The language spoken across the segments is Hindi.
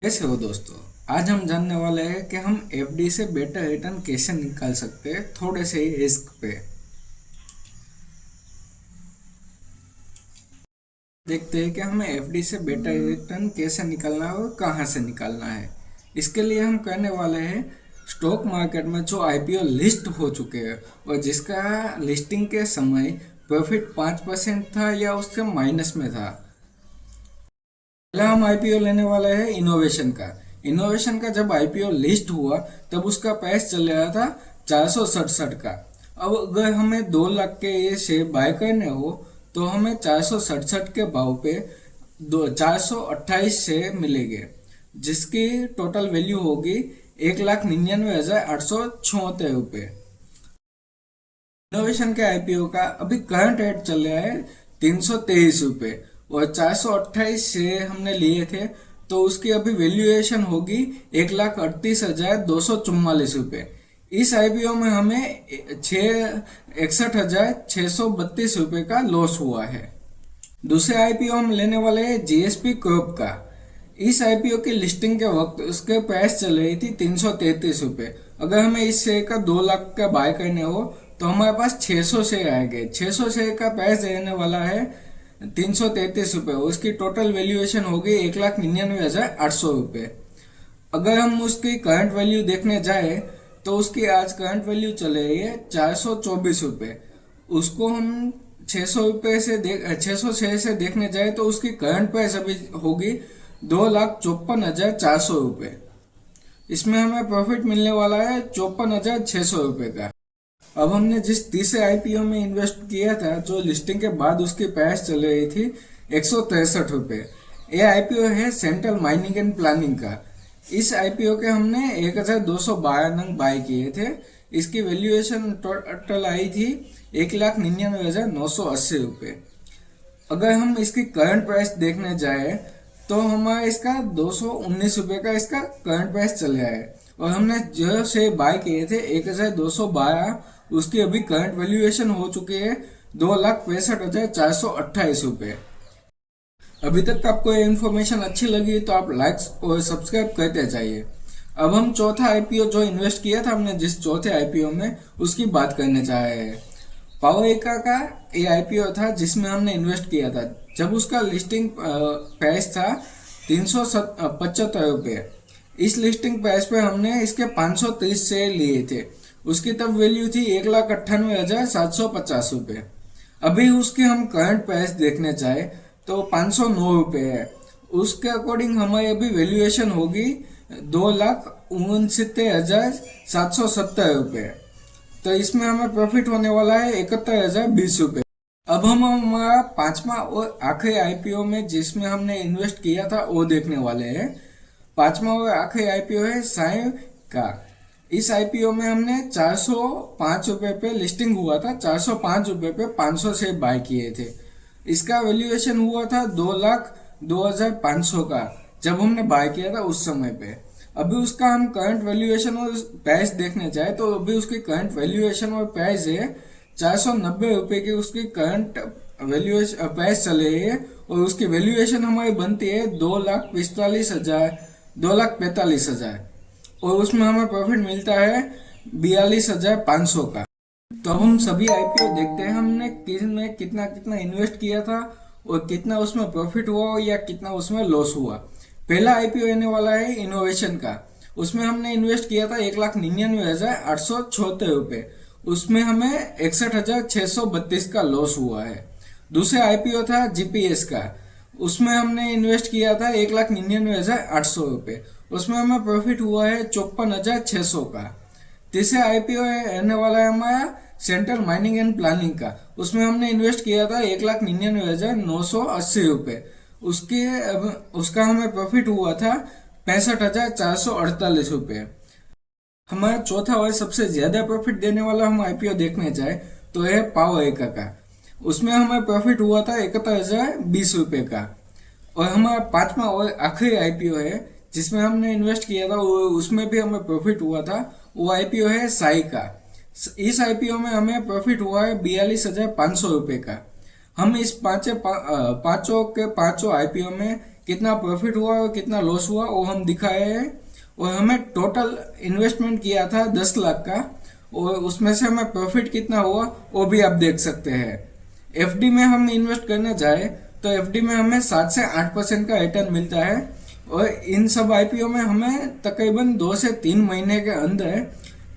कैसे हो दोस्तों। आज हम जानने वाले हैं कि हम एफडी से बेटर रिटर्न कैसे निकाल सकते हैं थोड़े से ही रिस्क पे। देखते हैं कि हमें एफडी से बेटर रिटर्न कैसे निकालना है और कहाँ से निकालना है। इसके लिए हम करने वाले हैं स्टॉक मार्केट में जो आईपीओ लिस्ट हो चुके हैं और जिसका लिस्टिंग के समय प्रॉफिट 5% था या उससे माइनस में था। पहला हम आईपीओ लेने वाले हैं इनोवेशन का। इनोवेशन का जब आईपीओ लिस्ट हुआ तब उसका प्राइस चल रहा था 467 का। अब अगर हमें 2 लाख के ये शेयर बाय करने हो तो हमें 467 के भाव पे 428 शेयर मिलेंगे, जिसकी टोटल वैल्यू होगी 1,99,876 रुपये। इनोवेशन के आईपीओ का अभी करंट रेट चल रहा है 323 रुपये और 428 शेयर हमने लिए थे तो उसकी अभी वैल्यूएशन होगी 1,38,244 रुपये। इस आईपीओ में हमें 61,632 रुपये का लॉस हुआ है। दूसरे आईपीओ हम लेने वाले हैं जीएसपी क्रॉप का। इस आईपीओ की लिस्टिंग के वक्त उसके प्राइस चल रही थी 333 रुपये। अगर हमें इस शेयर का 2 लाख का बाय करने हो तो हमारे पास 600 शेयर आएंगे। 600 शेयर का प्राइस रहने वाला है 333 रुपये। उसकी टोटल वैल्यूएशन होगी 1,99,800 रुपये। अगर हम उसकी करंट वैल्यू देखने जाए तो उसकी आज करंट वैल्यू चल रही है 424 रुपये। उसको हम 600 शेयर से देखने जाए तो उसकी करंट प्राइस अभी होगी 2,54,400 रुपये। इसमें हमें प्रॉफिट मिलने वाला है 54,600 रुपये का। अब हमने जिस तीसरे आईपीओ में इन्वेस्ट किया था जो लिस्टिंग के बाद उसकी प्राइस चल रही थी 163 रुपये। ये आईपीओ है सेंट्रल माइनिंग एंड प्लानिंग का। इस आईपीओ के हमने 1,212 नंग बाय किए थे। इसकी वैल्यूएशन टोटल आई थी 1,99,980 रुपये। अगर हम इसकी करंट प्राइस देखने जाए तो हमारा इसका 219 रुपये का इसका करंट प्राइस चल रहा है और हमने जो शेयर बाय किए थे 1,212, उसकी अभी करंट वैल्यूएशन हो चुकी है 2,65,428 रुपये। अभी तक आपको ये इन्फॉर्मेशन अच्छी लगी तो आप लाइक्स और सब्सक्राइब करते जाइए। अब हम चौथा आईपीओ जो इन्वेस्ट किया था हमने जिस चौथे आईपीओ में उसकी बात करने जा रहे हैं। पावर एका का ये आईपीओ था जिसमें हमने इन्वेस्ट किया था जब उसका लिस्टिंग प्राइस था 375 रुपये। इस लिस्टिंग प्राइस पे हमने इसके 530 शेयर लिए थे। उसकी तब वैल्यू थी 1,98,750 रुपये। अभी उसके हम करंट प्राइस देखने जाए तो 509 रुपये है। उसके अकॉर्डिंग हमारी अभी वैल्यूएशन होगी 2,69,770 रुपये। तो इसमें हमें प्रॉफिट होने वाला है 71,020 रुपये। अब हम हमारा पांचवा और आखिरी आईपीओ में जिसमें हमने इन्वेस्ट किया था वो देखने वाले हैं। पांचवा और आखिरी आईपीओ है साइन का। इस आईपीओ में हमने 405 रुपये पे लिस्टिंग हुआ था। 405 रुपये पे 500 शेयर बाय किए थे। इसका वैल्यूएशन हुआ था 2,02,500 का जब हमने बाय किया था उस समय पे। अभी उसका हम करंट वैल्यूएशन और प्राइस देखने जाए तो अभी उसकी करंट वैल्यूएशन और प्राइस है 490 रुपये की। उसकी करंट वैल्यूएशन प्राइस चले है और उसकी वैल्यूएशन हमारी बनती है 2,45,000 और उसमें हमें प्रॉफिट मिलता है 42,500 का। तो हम सभी आईपीओ देखते हैं हमने किसमें कितना कितना इन्वेस्ट किया था और कितना उसमें प्रॉफिट हुआ या कितना उसमें लॉस हुआ। पहला आईपीओ रहने वाला है इनोवेशन का। उसमें हमने इन्वेस्ट किया था 1,99,876 रुपये। उसमें हमें 61,632 का लॉस हुआ है। दूसरा आईपीओ था जीपीएस का। उसमें हमने इन्वेस्ट किया था 1,99,800 रुपये। उसमें हमें प्रॉफिट हुआ है 54,600 का। तीसरा आईपीओ रहने वाला है हमारा सेंट्रल माइनिंग एंड प्लानिंग का। उसमें हमने इन्वेस्ट किया था 1,99,980 रुपये। उसका हमें प्रॉफिट हुआ था 65,448 रुपये। हमारा चौथा और सबसे ज्यादा प्रॉफिट देने वाला हम आईपीओ देखने जाए तो है पावर एका का। उसमें हमें प्रॉफिट हुआ था 71,020 रुपये का। और हमारा पांचवा और आखिरी आईपीओ है जिसमें हमने इन्वेस्ट किया था उसमें भी हमें प्रॉफिट हुआ था। वो आईपीओ है साई का। इस आईपीओ में हमें प्रॉफिट हुआ है 42,500 रुपये का। हम इस पांचों के पांचों आईपीओ में कितना प्रॉफिट हुआ और कितना लॉस हुआ वो हम दिखाए हैं। और हमें टोटल इन्वेस्टमेंट किया था 10 लाख का, और उसमें से हमें प्रॉफिट कितना हुआ वो भी आप देख सकते हैं। एफडी में हम इन्वेस्ट करने जाए तो एफडी में हमें 7 से 8% का रिटर्न मिलता है, और इन सब आईपीओ में हमें तकरीबन 2 से 3 महीने के अंदर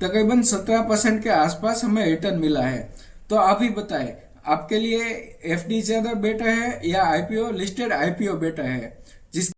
तकरीबन 17% के आसपास हमें रिटर्न मिला है। तो आप ही बताएं, आपके लिए एफडी ज्यादा बेटर है या आईपीओ, लिस्टेड आईपीओ बेटर है?